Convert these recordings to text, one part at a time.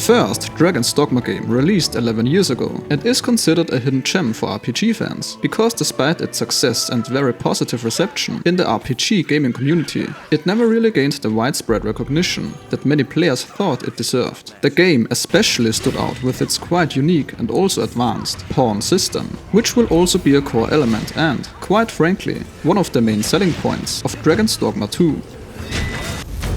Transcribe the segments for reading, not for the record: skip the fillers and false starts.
first Dragon's Dogma game released 11 years ago and is considered a hidden gem for RPG fans, because despite its success and very positive reception in the RPG gaming community, it never really gained the widespread recognition that many players thought it deserved. The game especially stood out with its quite unique and also advanced pawn system, which will also be a core element and, quite frankly, one of the main selling points of Dragon's Dogma 2.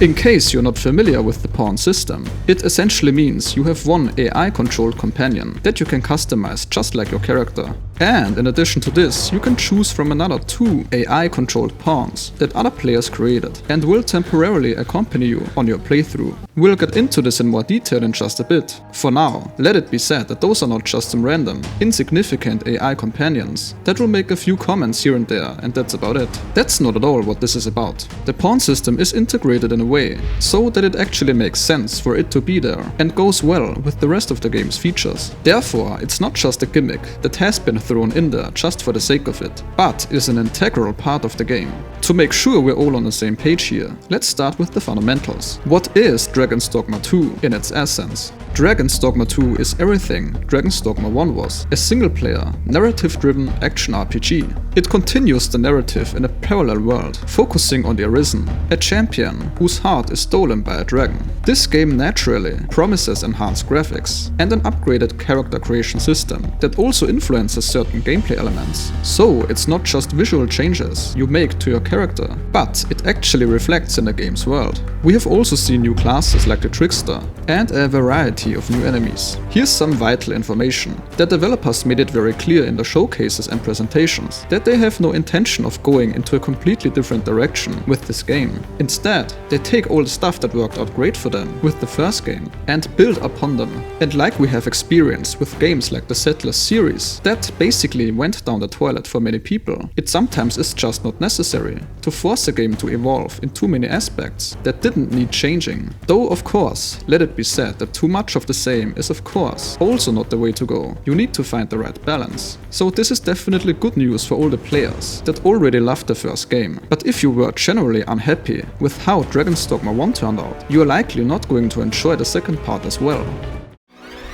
In case you're not familiar with the pawn system, it essentially means you have one AI-controlled companion that you can customize just like your character. And in addition to this, you can choose from another 2 AI-controlled pawns that other players created and will temporarily accompany you on your playthrough. We'll get into this in more detail in just a bit. For now, let it be said that those are not just some random, insignificant AI companions that will make a few comments here and there, and that's about it. That's not at all what this is about. The pawn system is integrated in a way so that it actually makes sense for it to be there and goes well with the rest of the game's features. Therefore, it's not just a gimmick that has been thrown in there just for the sake of it, but is an integral part of the game. To make sure we're all on the same page here, let's start with the fundamentals. What is Dragon's Dogma 2 in its essence? Dragon's Dogma 2 is everything Dragon's Dogma 1 was, a single-player, narrative-driven action RPG. It continues the narrative in a parallel world, focusing on the Arisen, a champion whose heart is stolen by a dragon. This game naturally promises enhanced graphics and an upgraded character creation system that also influences certain gameplay elements. So it's not just visual changes you make to your character, but it actually reflects in the game's world. We have also seen new classes like the Trickster and a variety of new enemies. Here's some vital information. The developers made it very clear in the showcases and presentations that they have no intention of going into a completely different direction with this game. Instead, they take all the stuff that worked out great for them with the first game and build upon them. And like we have experienced with games like the Settlers series, that basically went down the toilet for many people, it sometimes is just not necessary to force a game to evolve in too many aspects that didn't need changing. Though of course, let it be said that too much of the same is of course also not the way to go. You need to find the right balance. So this is definitely good news for all the players that already loved the first game. But if you were generally unhappy with how Dragon's Dogma 1 turned out, you are likely not going to enjoy the second part as well.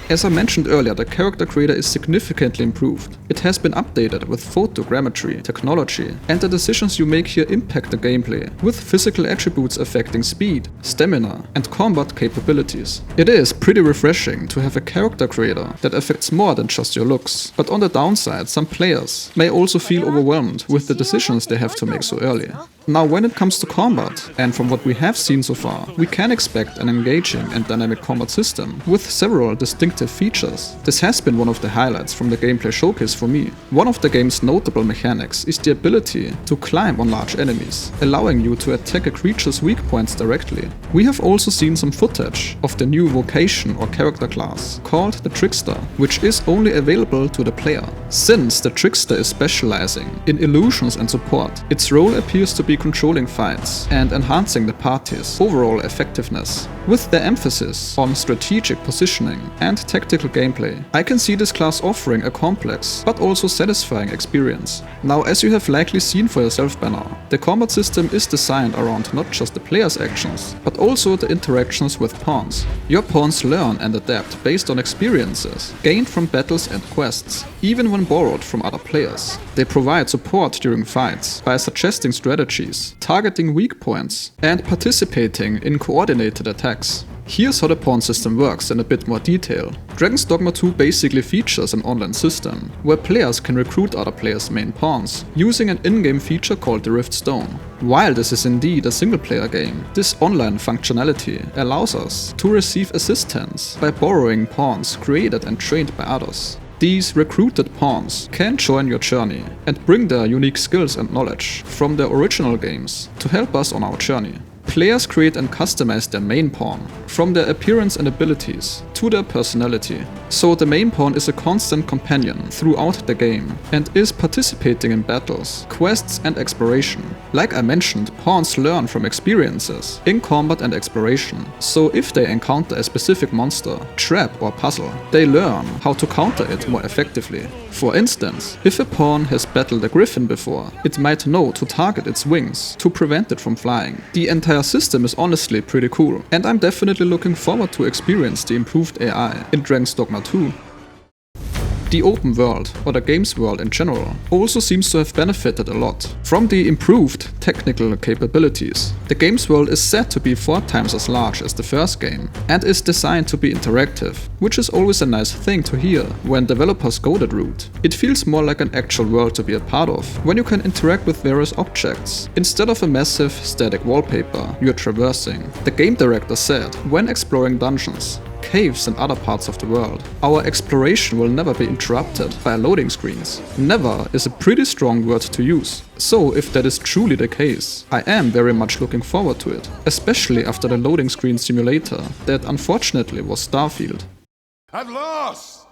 As I mentioned earlier, the character creator is significantly improved. It has been updated with photogrammetry, technology, and the decisions you make here impact the gameplay, with physical attributes affecting speed, stamina, and combat capabilities. It is pretty refreshing to have a character creator that affects more than just your looks, but on the downside, some players may also feel overwhelmed with the decisions they have to make so early. Now, when it comes to combat, and from what we have seen so far, we can expect an engaging and dynamic combat system with several distinctive features. This has been one of the highlights from the gameplay showcase for me. One of the game's notable mechanics is the ability to climb on large enemies, allowing you to attack a creature's weak points directly. We have also seen some footage of the new vocation or character class called the Trickster, which is only available to the player. Since the Trickster is specializing in illusions and support, its role appears to be controlling fights and enhancing the party's overall effectiveness. With the emphasis on strategic positioning and tactical gameplay, I can see this class offering a complex but also satisfying experience. Now, as you have likely seen for yourself by now, the combat system is designed around not just the player's actions, but also the interactions with pawns. Your pawns learn and adapt based on experiences gained from battles and quests, even when borrowed from other players. They provide support during fights by suggesting strategies, targeting weak points, and participating in coordinated attacks. Here's how the pawn system works in a bit more detail. Dragon's Dogma 2 basically features an online system, where players can recruit other players' main pawns, using an in-game feature called the Rift Stone. While this is indeed a single-player game, this online functionality allows us to receive assistance by borrowing pawns created and trained by others. These recruited pawns can join your journey and bring their unique skills and knowledge from their original games to help us on our journey. Players create and customize their main pawn, from their appearance and abilities to their personality. So the main pawn is a constant companion throughout the game and is participating in battles, quests and exploration. Like I mentioned, pawns learn from experiences in combat and exploration. So if they encounter a specific monster, trap or puzzle, they learn how to counter it more effectively. For instance, if a pawn has battled a griffin before, it might know to target its wings to prevent it from flying. The entire Their system is honestly pretty cool, and I'm definitely looking forward to experience the improved AI in Dragon's Dogma 2. The open world, or the game's world in general, also seems to have benefited a lot from the improved technical capabilities. The game's world is said to be 4 times as large as the first game, and is designed to be interactive, which is always a nice thing to hear when developers go that route. It feels more like an actual world to be a part of, when you can interact with various objects, instead of a massive static wallpaper you're traversing. The game director said, when exploring dungeons, caves and other parts of the world, our exploration will never be interrupted by loading screens. Never is a pretty strong word to use. So if that is truly the case, I am very much looking forward to it, especially after the loading screen simulator that unfortunately was Starfield. At last!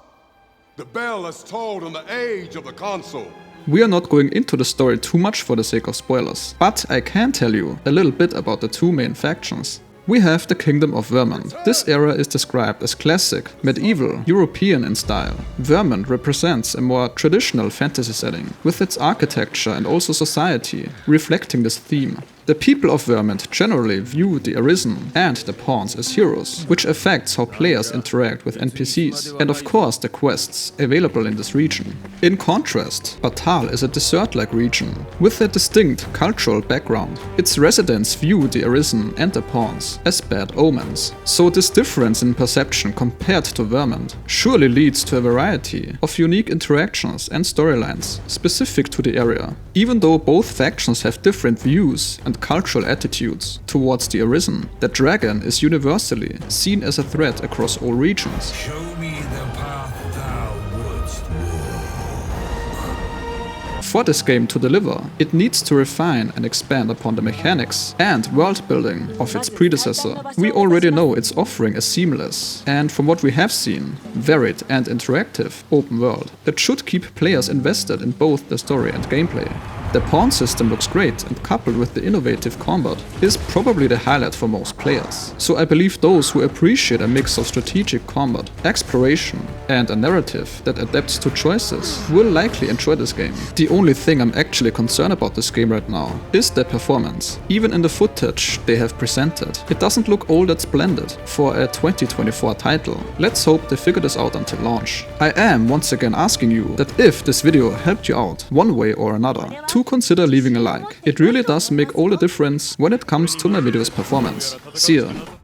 The bell has tolled on the age of the console. We are not going into the story too much for the sake of spoilers, but I can tell you a little bit about the 2 main factions. We have the Kingdom of Vermund. This era is described as classic, medieval, European in style. Vermund represents a more traditional fantasy setting, with its architecture and also society, reflecting this theme. The people of Vermund generally view the Arisen and the pawns as heroes, which affects how players interact with NPCs, and of course the quests available in this region. In contrast, Batal is a desert-like region, with a distinct cultural background. Its residents view the Arisen and the pawns as bad omens. So this difference in perception compared to Vermund surely leads to a variety of unique interactions and storylines specific to the area. Even though both factions have different views and cultural attitudes towards the Arisen, the dragon is universally seen as a threat across all regions. Show me the path thou wouldst walk. For this game to deliver, it needs to refine and expand upon the mechanics and world building of its predecessor. We already know it's offering a seamless, and from what we have seen, varied and interactive open world that should keep players invested in both the story and gameplay. The pawn system looks great, and coupled with the innovative combat is probably the highlight for most players. So I believe those who appreciate a mix of strategic combat, exploration and a narrative that adapts to choices will likely enjoy this game. The only thing I'm actually concerned about this game right now is the performance. Even in the footage they have presented, it doesn't look all that splendid for a 2024 title. Let's hope they figure this out until launch. I am once again asking you that if this video helped you out one way or another, to consider leaving a like. It really does make all the difference when it comes to my video's performance. See ya!